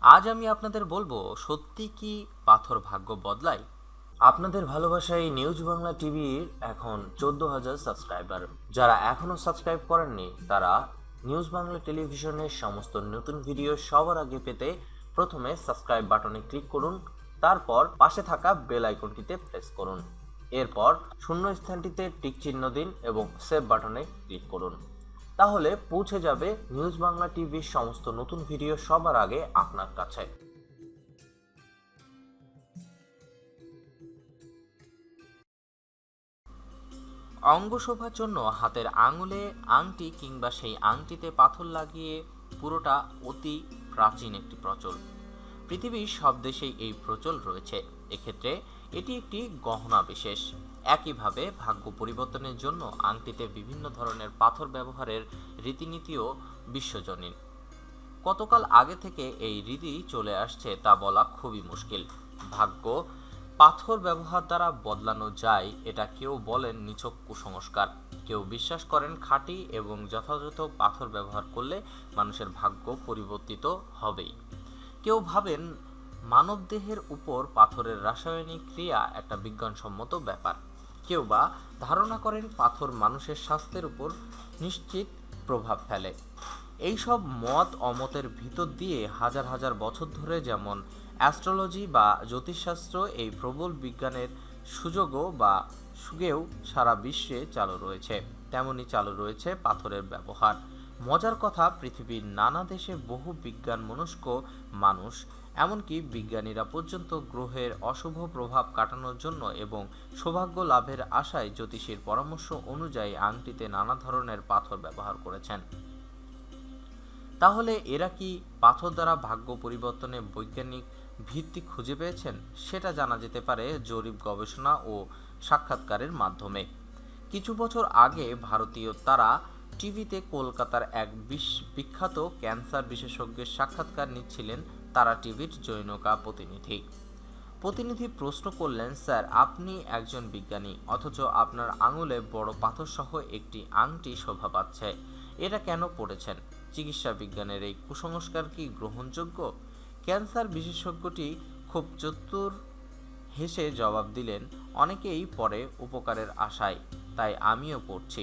আজ আমি আপনাদের বলবো সত্যি কি পাথর ভাগ্য বদলায়। আপনাদের ভালোবাসায় নিউজ বাংলা টিভির এখন 14,000 সাবস্ক্রাইবার। যারা এখনো সাবস্ক্রাইব করেননি তারা নিউজ বাংলা টেলিভিশনের সমস্ত নতুন ভিডিও সবার আগে পেতে প্রথমে সাবস্ক্রাইব বাটনে ক্লিক করুন, তারপর পাশে থাকা বেল আইকনটিতে প্রেস করুন, এরপর শূন্য স্থানটিতে টিক চিহ্ন দিন এবং সেভ বাটনে ক্লিক করুন। তাহলে পৌঁছে যাবে নিউজ বাংলা টিভির সমস্ত নতুন ভিডিও সবার আগে আপনার কাছে। অঙ্গ শোভার জন্য হাতের আঙুলে আংটি কিংবা সেই আংটিতে পাথর লাগিয়ে পুরোটা অতি প্রাচীন একটি প্রচল। পৃথিবীর সব দেশেই এই প্রচল রয়েছে। এক্ষেত্রে এটি একটি গহনা বিশেষ। একইভাবে ভাগ্য পরিবর্তনের জন্য আংটিতে বিভিন্ন ধরনের পাথর ব্যবহারের রীতিনীতিও বিশ্বজনীন। কতকাল আগে থেকে এই রীতি চলে আসছে তা বলা খুবই মুশকিল। ভাগ্য পাথর ব্যবহার দ্বারা বদলানো যায়, এটা কেউ বলেন নিছক কুসংস্কার, কেউ বিশ্বাস করেন খাঁটি এবং যথাযথ পাথর ব্যবহার করলে মানুষের ভাগ্য পরিবর্তিত হবেই। কেউ ভাবেন মানবদেহের উপর পাথরের রাসায়নিক ক্রিয়া একটা বিজ্ঞানসম্মত ব্যাপার। কেউ বা ধারণা করেন পাথর মানুষের স্বাস্থ্যের উপর নিশ্চিত প্রভাব ফেলে। এইসব মত অমতের ভিতর দিয়ে হাজার হাজার বছর ধরে যেমন অ্যাস্ট্রোলজি বা জ্যোতিষশাস্ত্র এই প্রবল বিজ্ঞানের সুযোগেও সারা বিশ্বে চালু রয়েছে, তেমনি চালু রয়েছে পাথরের ব্যবহার। মজার কথা, পৃথিবীর নানা দেশে বহু বিজ্ঞান মনস্ক মানুষ, এমনকি বিজ্ঞানীরা পর্যন্ত গ্রহের অশুভ প্রভাব কাটানোর জন্য এবং সৌভাগ্য লাভের আশায় জ্যোতিষীর পরামর্শ অনুযায়ী আংটিতে নানা ধরনের পাথর ব্যবহার করেছেন। তাহলে এরা কি পাথর দ্বারা ভাগ্য পরিবর্তনে বৈজ্ঞানিক ভিত্তি খুঁজে পেয়েছেন? সেটা জানা যেতে পারে জরিপ, গবেষণা ও সাক্ষাৎকারের মাধ্যমে। কিছু বছর আগে ভারতীয় তারা টিভিতে কলকাতার এক বিখ্যাত ক্যান্সার বিশেষজ্ঞের সাক্ষাৎকার নিচ্ছিলেন তারা টিভির জৈনকা প্রতিনিধি প্রশ্ন করলেন, স্যার, আপনি একজন বিজ্ঞানী, অথচ আপনার আঙুলে বড় পাথর সহ একটি আংটি শোভা পাচ্ছে, এটা কেন পড়েছেন? চিকিৎসা বিজ্ঞানের এই কুসংস্কার কি গ্রহণযোগ্য? ক্যান্সার বিশেষজ্ঞটি খুব চতুর হেসে জবাব দিলেন, অনেকেই পড়ে উপকারের আশায়, তাই আমিও পড়ছি।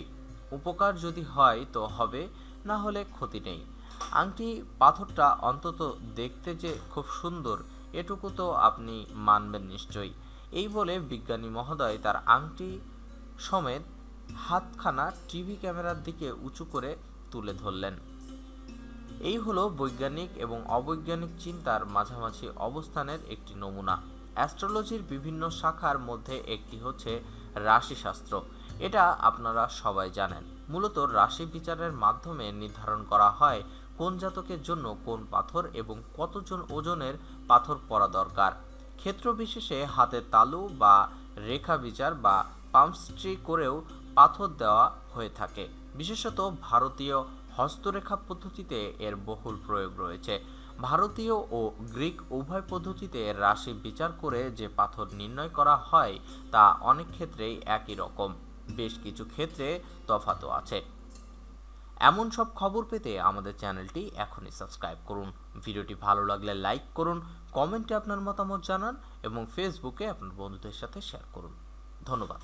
উপকার যদি হয় তো হবে, না হলে ক্ষতি নেই। আংটি পাথরটা অন্তত দেখতে যে খুব সুন্দর, এটুকু তো আপনি মানবেন নিশ্চয়ই। এই বলে বিজ্ঞানী মহোদয় তার আংটি সমেত হাতখানা টিভি ক্যামেরার দিকে উঁচু করে তুলে ধরলেন। এই হলো বৈজ্ঞানিক এবং অবৈজ্ঞানিক চিন্তার মাঝামাঝি অবস্থানের একটি নমুনা। অ্যাস্ট্রোলজির বিভিন্ন শাখার মধ্যে একটি হচ্ছে রাশিশাস্ত্র। এটা আপনারা সবাই জানেন। মূলত রাশি বিচারের মাধ্যমে নির্ধারণ করা হয় কোন জাতকের জন্য কোন পাথর এবং কতজন ওজনের পাথর পরা দরকার। ক্ষেত্র বিশেষে হাতের তালু বা রেখা বিচার বা পামস্ট্রি করেও পাথর দেওয়া হয়ে থাকে। বিশেষত ভারতীয় হস্তরেখা পদ্ধতিতে এর বহুল প্রয়োগ রয়েছে। ভারতীয় ও গ্রিক উভয় পদ্ধতিতে রাশি বিচার করে যে পাথর নির্ণয় করা হয় তা অনেক ক্ষেত্রেই একই রকম, বেশ কিছু ক্ষেত্রে তফাতও আছে। এমন সব খবর পেতে আমাদের চ্যানেলটি এখনই সাবস্ক্রাইব করুন। ভিডিওটি ভালো লাগলে লাইক করুন, কমেন্টে আপনার মতামত জানান এবং ফেসবুকে আপনার বন্ধুদের সাথে শেয়ার করুন। ধন্যবাদ।